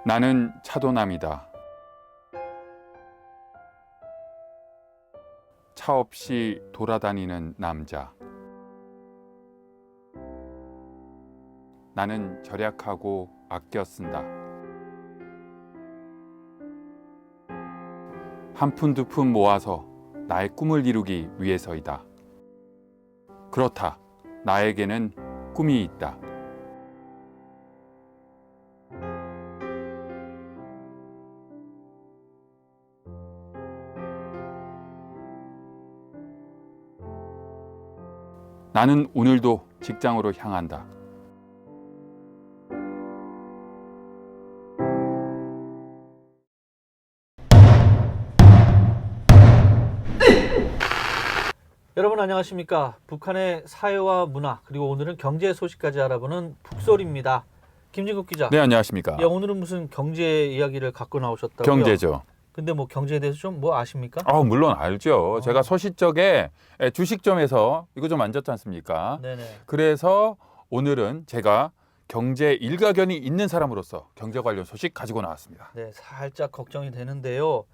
나는 차도남이다. 차 없이 돌아다니는 남자. 나는 절약하고 아껴 쓴다. 한 푼 두 푼 모아서 나의 꿈을 이루기 위해서이다. 그렇다. 나에게는 꿈이 있다. 나는 오늘도 직장으로 향한다. 여러분 안녕하십니까? 북한의 사회와 문화 그리고 오늘은 경제 소식까지 알아보는 북소리입니다. 김진국 기자. 네, 안녕하십니까? 야, 오늘은 무슨 경제 이야기를 갖고 나오셨다고요? 경제죠. 근데 뭐 경제에 대해서 좀 뭐 아십니까? 물론 알죠. 제가 소시적에 주식점에서 이거 좀 만졌지 않습니까? 네네. 그래서 오늘은 제가 경제 일가견이 있는 사람으로서 경제 관련 소식 가지고 나왔습니다. 네, 살짝 걱정이 되는데요.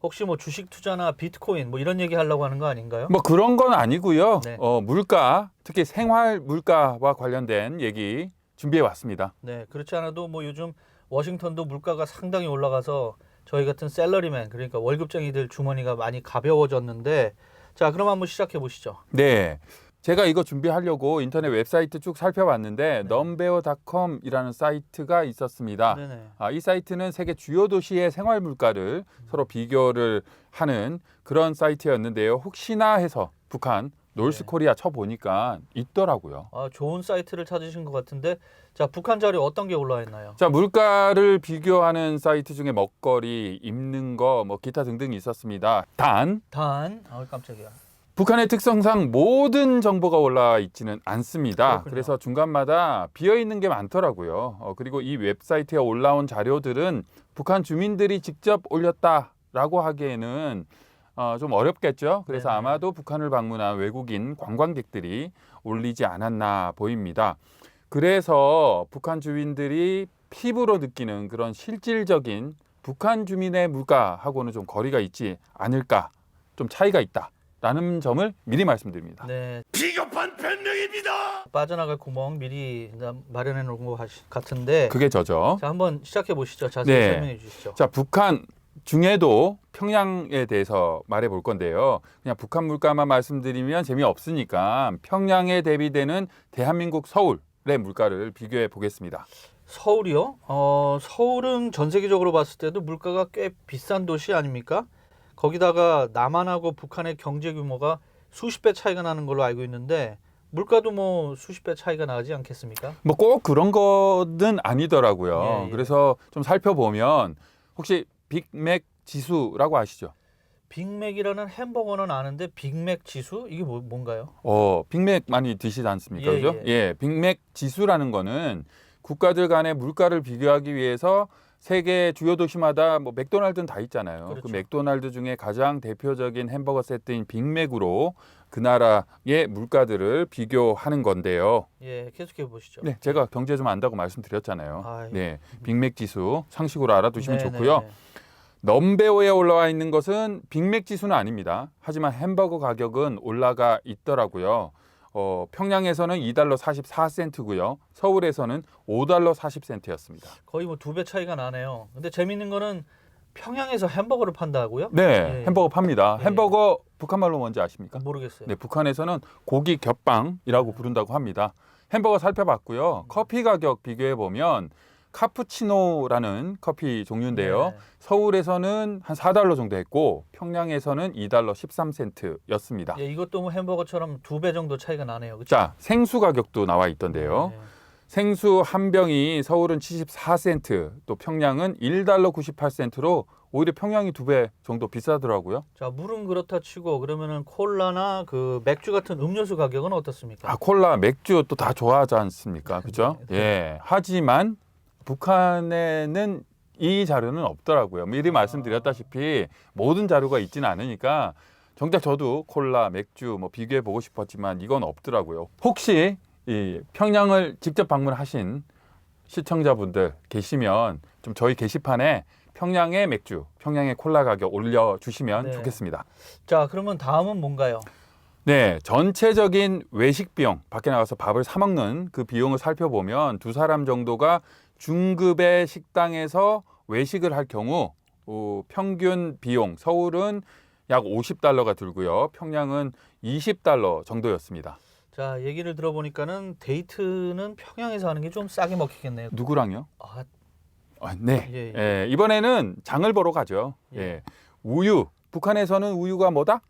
혹시 뭐 주식 투자나 비트코인 뭐 이런 얘기 하려고 하는 거 아닌가요? 뭐 그런 건 아니고요. 네. 물가, 특히 생활 물가와 관련된 얘기 준비해 왔습니다. 네, 그렇지 않아도 뭐 요즘 워싱턴도 물가가 상당히 올라가서 저희 같은 샐러리맨 그러니까 월급쟁이들 주머니가 많이 가벼워졌는데 자, 그럼 한번 시작해 보시죠. 네. 제가 이거 준비하려고 인터넷 웹사이트 쭉 살펴봤는데 넘베어.com이라는 사이트가 있었습니다. 네네. 이 사이트는 세계 주요 도시의 생활 물가를 서로 비교를 하는 그런 사이트였는데요. 혹시나 해서 북한 놀스코리아 쳐보니까 있더라고요. 좋은 사이트를 찾으신 것 같은데 자, 북한 자료 어떤 게 올라와 있나요? 자, 물가를 비교하는 사이트 중에 먹거리, 입는 거, 뭐 기타 등등이 있었습니다. 단 깜짝이야. 북한의 특성상 모든 정보가 올라와 있지는 않습니다. 그렇군요. 그래서 중간마다 비어 있는 게 많더라고요. 그리고 이 웹사이트에 올라온 자료들은 북한 주민들이 직접 올렸다라고 하기에는 좀 어렵겠죠. 그래서 네네. 아마도 북한을 방문한 외국인 관광객들이 올리지 않았나 보입니다. 그래서 북한 주민들이 피부로 느끼는 그런 실질적인 북한 주민의 물가하고는 좀 거리가 있지 않을까, 좀 차이가 있다. 라는 점을 미리 말씀드립니다. 네, 비겁한 변명입니다. 빠져나갈 구멍 미리 마련해 놓은 것 같은데 그게 저죠. 자, 한번 시작해 보시죠. 자세히 네. 설명해 주시죠. 자, 북한 중에도 평양에 대해서 말해 볼 건데요. 그냥 북한 물가만 말씀드리면 재미없으니까 평양에 대비되는 대한민국 서울의 물가를 비교해 보겠습니다. 서울이요? 서울은 전 세계적으로 봤을 때도 물가가 꽤 비싼 도시 아닙니까? 거기다가 남한하고 북한의 경제 규모가 수십 배 차이가 나는 걸로 알고 있는데 물가도 뭐 수십 배 차이가 나지 않겠습니까? 뭐 꼭 그런 거는 아니더라고요. 예. 그래서 좀 살펴보면 혹시 빅맥 지수라고 아시죠? 빅맥이라는 햄버거는 아는데 빅맥 지수? 이게 뭔가요? 빅맥 많이 드시지 않습니까? 예, 그죠? 예. 예, 빅맥 지수라는 거는 국가들 간의 물가를 비교하기 위해서 세계 주요 도시마다 뭐 맥도날드는 다 있잖아요. 그렇죠. 그 맥도날드 중에 가장 대표적인 햄버거 세트인 빅맥으로 그 나라의 물가들을 비교하는 건데요. 예, 계속해 보시죠. 네, 제가 경제 좀 안다고 말씀드렸잖아요. 아이. 네, 빅맥 지수 상식으로 알아두시면 네네. 좋고요. 넘베오에 올라와 있는 것은 빅맥 지수는 아닙니다. 하지만 햄버거 가격은 올라가 있더라고요. 평양에서는 2달러 44센트고요. 서울에서는 5달러 40센트였습니다. 거의 뭐 두 배 차이가 나네요. 근데 재밌는 거는 평양에서 햄버거를 판다고요? 네, 예. 햄버거 팝니다. 예. 햄버거 북한말로 뭔지 아십니까? 모르겠어요. 네, 북한에서는 고기 겹빵이라고 부른다고 합니다. 햄버거 살펴봤고요. 커피 가격 비교해 보면 카푸치노라는 커피 종류인데요. 네. 서울에서는 한 4달러 정도 했고 평양에서는 2달러 13센트였습니다. 예, 이것도 뭐 햄버거처럼 두 배 정도 차이가 나네요. 그렇죠? 자, 생수 가격도 나와 있던데요. 네. 생수 한 병이 서울은 74센트, 또 평양은 1달러 98센트로 오히려 평양이 2배 정도 비싸더라고요. 자, 물은 그렇다 치고 그러면은 콜라나 그 맥주 같은 음료수 가격은 어떻습니까? 콜라, 맥주 또 다 좋아하지 않습니까? 그죠? 네. 예. 하지만 북한에는 이 자료는 없더라고요. 미리 말씀드렸다시피 모든 자료가 있지는 않으니까 정작 저도 콜라, 맥주 뭐 비교해 보고 싶었지만 이건 없더라고요. 혹시 이 평양을 직접 방문하신 시청자분들 계시면 좀 저희 게시판에 평양의 맥주, 평양의 콜라 가격 올려주시면 네. 좋겠습니다. 자, 그러면 다음은 뭔가요? 네, 전체적인 외식 비용, 밖에 나가서 밥을 사 먹는 그 비용을 살펴보면 두 사람 정도가 중급의 식당에서 외식을 할 경우 평균 비용, 서울은 약 $50가 들고요. 평양은 $20 정도였습니다. 자, 얘기를 들어보니까는 데이트는 평양에서 하는 게 좀 싸게 먹히겠네요. 누구랑요? 아, 네, 예, 예. 예, 이번에는 장을 보러 가죠. 예. 예. 우유, 북한에서는 우유가 뭐다?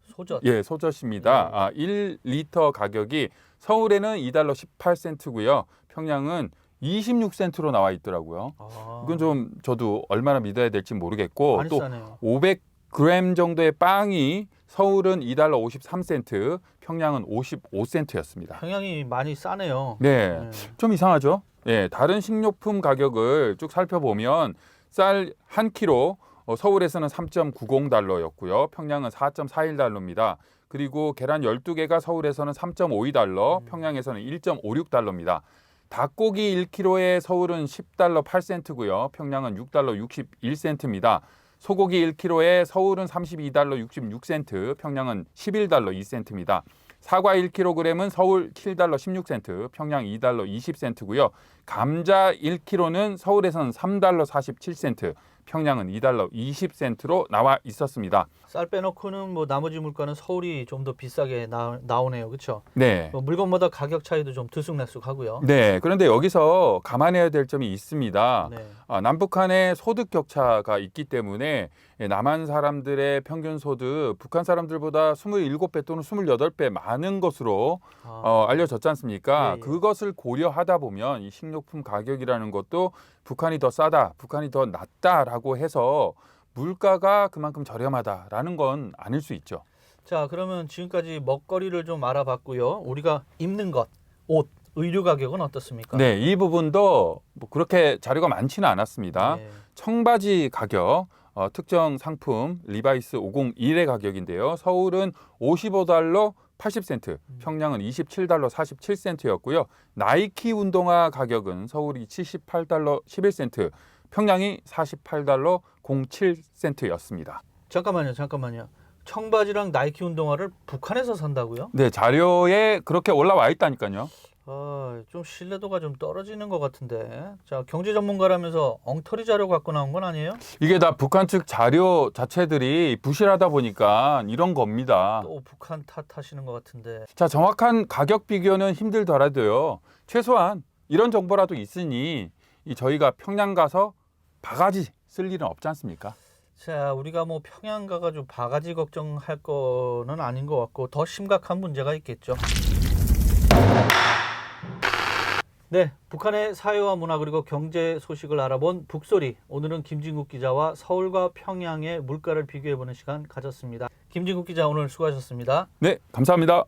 소젖. 예, 소젖입니다. 예. 1리터 가격이 서울에는 $2 18센트고요. 평양은 26센트로 나와 있더라고요. 아, 이건 좀 저도 얼마나 믿어야 될지 모르겠고 많이 또 싸네요. 500g 정도의 빵이 서울은 $2 53센트, 평양은 55센트였습니다. 평양이 많이 싸네요. 네, 네. 좀 이상하죠? 예, 다른 식료품 가격을 쭉 살펴보면 쌀 한 킬로 서울에서는 $3.90였고요. 평양은 $4.41입니다. 그리고 계란 12개가 서울에서는 $3.52, 평양에서는 $1.56입니다. 닭고기 1kg에 서울은 $10 8센트고요. 평양은 $6 61센트입니다. 소고기 1kg에 서울은 $32 66센트, 평양은 $11 2센트입니다. 사과 1kg은 서울 $7 16센트, 평양 $2 20센트고요. 감자 1kg는 서울에서는 $3 47센트, 평양은 $2 20센트로 나와 있었습니다. 쌀 빼놓고는 뭐 나머지 물가는 서울이 좀 더 비싸게 나오네요. 그렇죠? 네. 뭐 물건마다 가격 차이도 좀 들쑥날쑥하고요. 네, 그런데 여기서 감안해야 될 점이 있습니다. 네. 남북한의 소득 격차가 있기 때문에 남한 사람들의 평균 소득 북한 사람들보다 27배 또는 28배 많은 것으로 알려졌지 않습니까? 예, 예. 그것을 고려하다 보면 이 식료품 가격이라는 것도 북한이 더 싸다, 북한이 더 낫다라고 해서 물가가 그만큼 저렴하다라는 건 아닐 수 있죠. 자, 그러면 지금까지 먹거리를 좀 알아봤고요. 우리가 입는 것, 옷, 의류 가격은 어떻습니까? 네, 이 부분도 뭐 그렇게 자료가 많지는 않았습니다. 네. 청바지 가격, 특정 상품 리바이스 501의 가격인데요. 서울은 $55 80센트, 평양은 $27 47센트였고요. 나이키 운동화 가격은 서울이 $78 11센트, 평양이 $48 07센트였습니다. 잠깐만요. 청바지랑 나이키 운동화를 북한에서 산다고요? 네, 자료에 그렇게 올라와 있다니까요. 좀 신뢰도가 좀 떨어지는 것 같은데. 자, 경제 전문가라면서 엉터리 자료 갖고 나온 건 아니에요? 이게 다 북한 측 자료 자체들이 부실하다 보니까 이런 겁니다. 또 북한 탓하시는 것 같은데. 자, 정확한 가격 비교는 힘들더라도요. 최소한 이런 정보라도 있으니 저희가 평양 가서 바가지 쓸 일은 없지 않습니까? 자, 우리가 뭐 평양 가가지고 바가지 걱정할 거는 아닌 것 같고 더 심각한 문제가 있겠죠. 네, 북한의 사회와 문화 그리고 경제 소식을 알아본 북소리. 오늘은 김진국 기자와 서울과 평양의 물가를 비교해보는 시간 가졌습니다. 김진국 기자 오늘 수고하셨습니다. 네, 감사합니다.